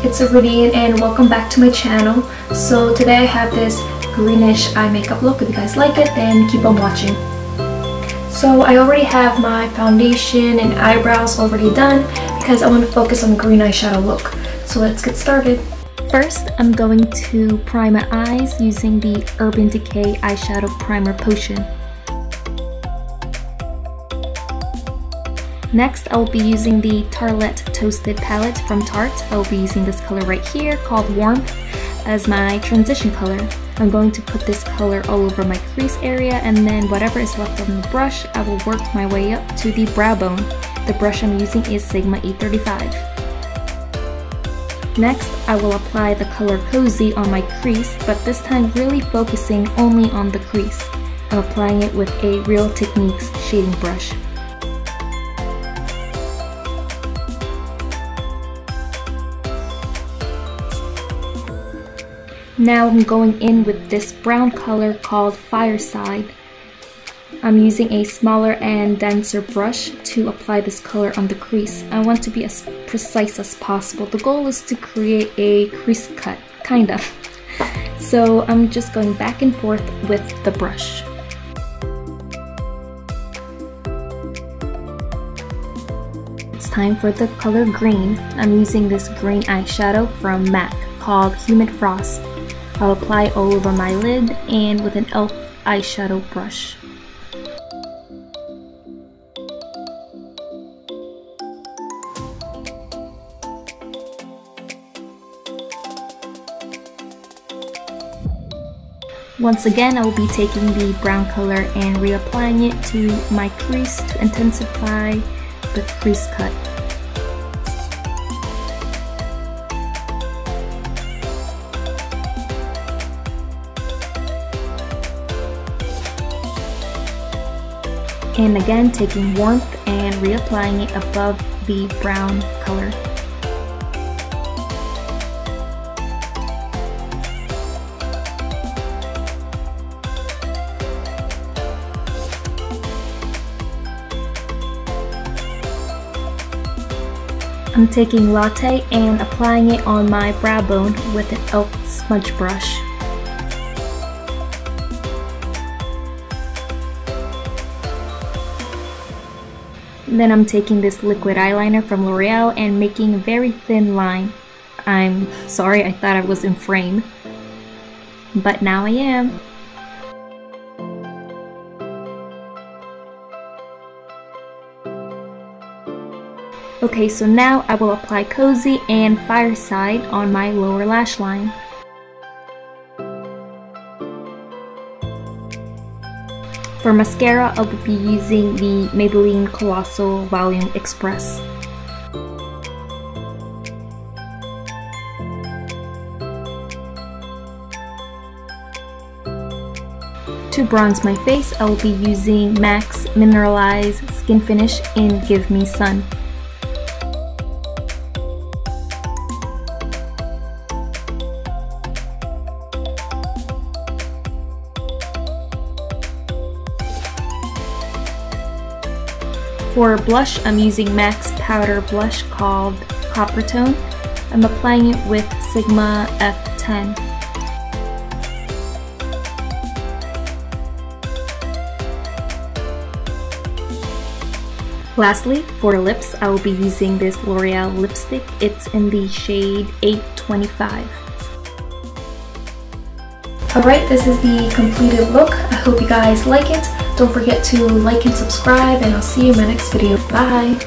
it's Iridian and welcome back to my channel. So today I have this greenish eye makeup look. If you guys like it, then keep on watching. So I already have my foundation and eyebrows already done because I want to focus on green eyeshadow look. So let's get started. First, I'm going to prime my eyes using the Urban Decay Eyeshadow Primer Potion. Next, I will be using the Tartelette Toasted palette from Tarte. I will be using this color right here called Warmth as my transition color. I'm going to put this color all over my crease area, and then whatever is left on the brush, I will work my way up to the brow bone. The brush I'm using is Sigma 835. Next, I will apply the color Cozy on my crease, but this time really focusing only on the crease. I'm applying it with a Real Techniques shading brush. Now I'm going in with this brown color called Fireside. I'm using a smaller and denser brush to apply this color on the crease. I want to be as precise as possible. The goal is to create a crease cut, kind of. So I'm just going back and forth with the brush. It's time for the color green. I'm using this green eyeshadow from MAC called Humid Frost. I'll apply all over my lid and with an e.l.f. eyeshadow brush. Once again, I will be taking the brown color and reapplying it to my crease to intensify the crease cut. And again, taking Warmth and reapplying it above the brown color. I'm taking Latte and applying it on my brow bone with an e.l.f. smudge brush. Then I'm taking this liquid eyeliner from L'Oreal and making a very thin line. I'm sorry, I thought I was in frame, but now I am. Okay, so now I will apply Cozy and Fireside on my lower lash line. For mascara, I will be using the Maybelline Colossal Volume Express. To bronze my face, I will be using MAC's Mineralized Skin Finish in Give Me Sun. For blush, I'm using MAC's powder blush called Copper Tone. I'm applying it with Sigma F10. Lastly, for lips, I will be using this L'Oreal lipstick. It's in the shade 825. Alright, this is the completed look. I hope you guys like it. Don't forget to like and subscribe, and I'll see you in my next video. Bye!